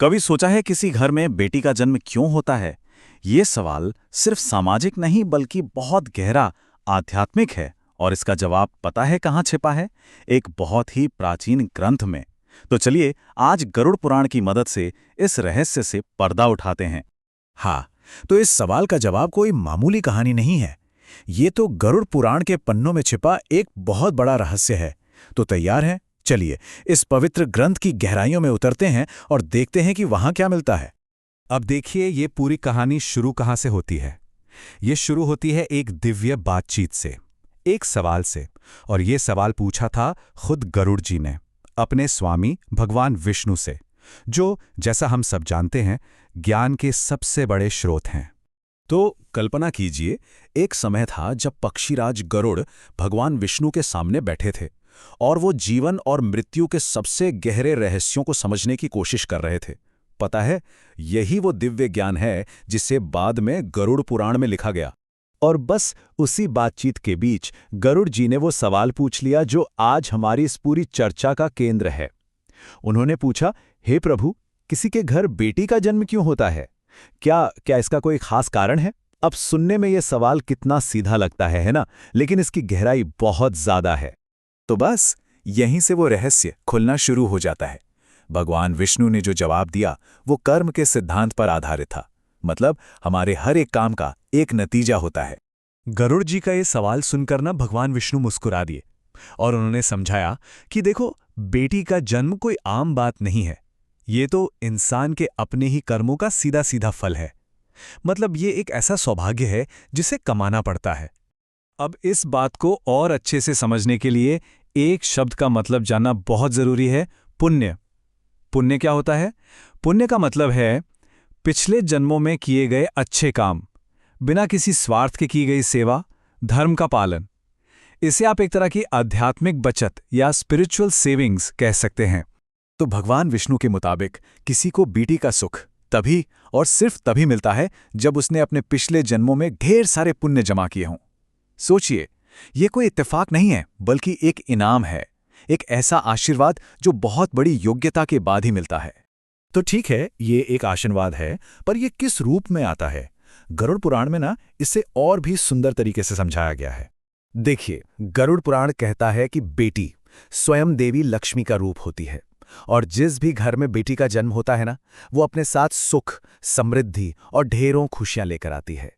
कभी सोचा है किसी घर में बेटी का जन्म क्यों होता है? ये सवाल सिर्फ सामाजिक नहीं बल्कि बहुत गहरा आध्यात्मिक है। और इसका जवाब पता है कहाँ छिपा है? एक बहुत ही प्राचीन ग्रंथ में। तो चलिए आज गरुड़ पुराण की मदद से इस रहस्य से पर्दा उठाते हैं। हाँ, तो इस सवाल का जवाब कोई मामूली कहानी नहीं है। ये तो गरुड़ पुराण के पन्नों में छिपा एक बहुत बड़ा रहस्य है। तो तैयार हैं? चलिए इस पवित्र ग्रंथ की गहराइयों में उतरते हैं और देखते हैं कि वहां क्या मिलता है। अब देखिए ये पूरी कहानी शुरू कहाँ से होती है। ये शुरू होती है एक दिव्य बातचीत से, एक सवाल से। और ये सवाल पूछा था खुद गरुड़ जी ने अपने स्वामी भगवान विष्णु से, जो जैसा हम सब जानते हैं ज्ञान के सबसे बड़े स्रोत हैं। तो कल्पना कीजिए, एक समय था जब पक्षीराज गरुड़ भगवान विष्णु के सामने बैठे थे और वो जीवन और मृत्यु के सबसे गहरे रहस्यों को समझने की कोशिश कर रहे थे। पता है, यही वो दिव्य ज्ञान है जिसे बाद में गरुड़ पुराण में लिखा गया। और बस उसी बातचीत के बीच गरुड़ जी ने वो सवाल पूछ लिया जो आज हमारी इस पूरी चर्चा का केंद्र है। उन्होंने पूछा, हे प्रभु, किसी के घर बेटी का जन्म क्यों होता है? क्या इसका कोई खास कारण है? अब सुनने में यह सवाल कितना सीधा लगता है ना? लेकिन इसकी गहराई बहुत ज्यादा है। तो बस यहीं से वो रहस्य खुलना शुरू हो जाता है। भगवान विष्णु ने जो जवाब दिया वो कर्म के सिद्धांत पर आधारित था। मतलब हमारे हर एक काम का एक नतीजा होता है। गरुड़ जी का ये सवाल सुनकर ना भगवान विष्णु मुस्कुरा दिए और उन्होंने समझाया कि देखो, बेटी का जन्म कोई आम बात नहीं है। ये तो इंसान के अपने ही कर्मों का सीधा सीधा फल है। मतलब ये एक ऐसा सौभाग्य है जिसे कमाना पड़ता है। अब इस बात को और अच्छे से समझने के लिए एक शब्द का मतलब जानना बहुत जरूरी है, पुण्य। पुण्य क्या होता है? पुण्य का मतलब है पिछले जन्मों में किए गए अच्छे काम, बिना किसी स्वार्थ के की गई सेवा, धर्म का पालन। इसे आप एक तरह की आध्यात्मिक बचत या स्पिरिचुअल सेविंग्स कह सकते हैं। तो भगवान विष्णु के मुताबिक किसी को बेटी का सुख तभी और सिर्फ तभी मिलता है जब उसने अपने पिछले जन्मों में ढेर सारे पुण्य जमा किए हों। सोचिए, ये कोई इत्तेफाक नहीं है बल्कि एक इनाम है, एक ऐसा आशीर्वाद जो बहुत बड़ी योग्यता के बाद ही मिलता है। तो ठीक है, ये एक आशीर्वाद है, पर ये किस रूप में आता है? गरुड़ पुराण में ना इसे और भी सुंदर तरीके से समझाया गया है। देखिए, गरुड़ पुराण कहता है कि बेटी स्वयं देवी लक्ष्मी का रूप होती है और जिस भी घर में बेटी का जन्म होता है ना, वो अपने साथ सुख, समृद्धि और ढेरों खुशियां लेकर आती है।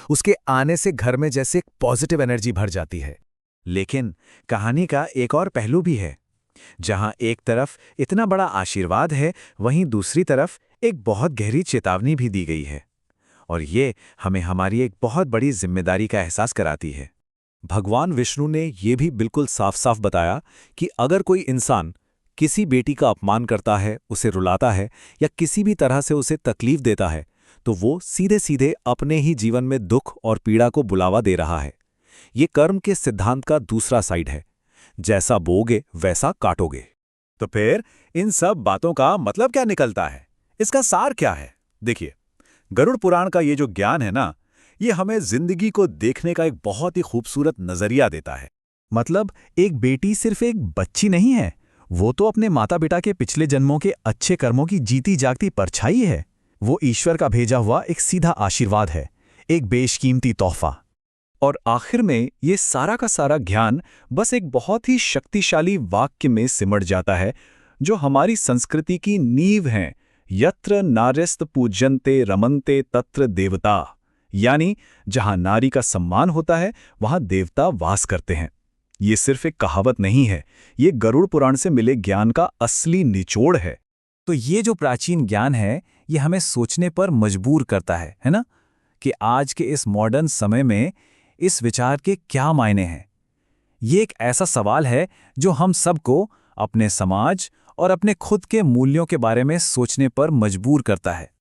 उसके आने से घर में जैसे एक पॉजिटिव एनर्जी भर जाती है। लेकिन कहानी का एक और पहलू भी है। जहां एक तरफ इतना बड़ा आशीर्वाद है, वहीं दूसरी तरफ एक बहुत गहरी चेतावनी भी दी गई है। और ये हमें हमारी एक बहुत बड़ी जिम्मेदारी का एहसास कराती है। भगवान विष्णु ने यह भी बिल्कुल साफ साफ बताया कि अगर कोई इंसान किसी बेटी का अपमान करता है, उसे रुलाता है या किसी भी तरह से उसे तकलीफ देता है, तो वो सीधे सीधे अपने ही जीवन में दुख और पीड़ा को बुलावा दे रहा है। ये कर्म के सिद्धांत का दूसरा साइड है। जैसा बोगे वैसा काटोगे। तो फिर इन सब बातों का मतलब क्या निकलता है? इसका सार क्या है? देखिए, गरुड़ पुराण का ये जो ज्ञान है ना, ये हमें जिंदगी को देखने का एक बहुत ही खूबसूरत नजरिया देता है। मतलब एक बेटी सिर्फ एक बच्ची नहीं है, वो तो अपने माता पिता के पिछले जन्मों के अच्छे कर्मों की जीती जागती परछाई है। वो ईश्वर का भेजा हुआ एक सीधा आशीर्वाद है, एक बेशकीमती तोहफा। और आखिर में ये सारा का सारा ज्ञान बस एक बहुत ही शक्तिशाली वाक्य में सिमट जाता है, जो हमारी संस्कृति की नींव हैं। यत्र नार्यस्त पूज्यन्ते रमन्ते तत्र देवता। यानी जहां नारी का सम्मान होता है, वहां देवता वास करते हैं। ये सिर्फ एक कहावत नहीं है, ये गरुड़ पुराण से मिले ज्ञान का असली निचोड़ है। तो ये जो प्राचीन ज्ञान है, ये हमें सोचने पर मजबूर करता है ना? कि आज के इस मॉडर्न समय में इस विचार के क्या मायने हैं। ये एक ऐसा सवाल है जो हम सबको अपने समाज और अपने खुद के मूल्यों के बारे में सोचने पर मजबूर करता है।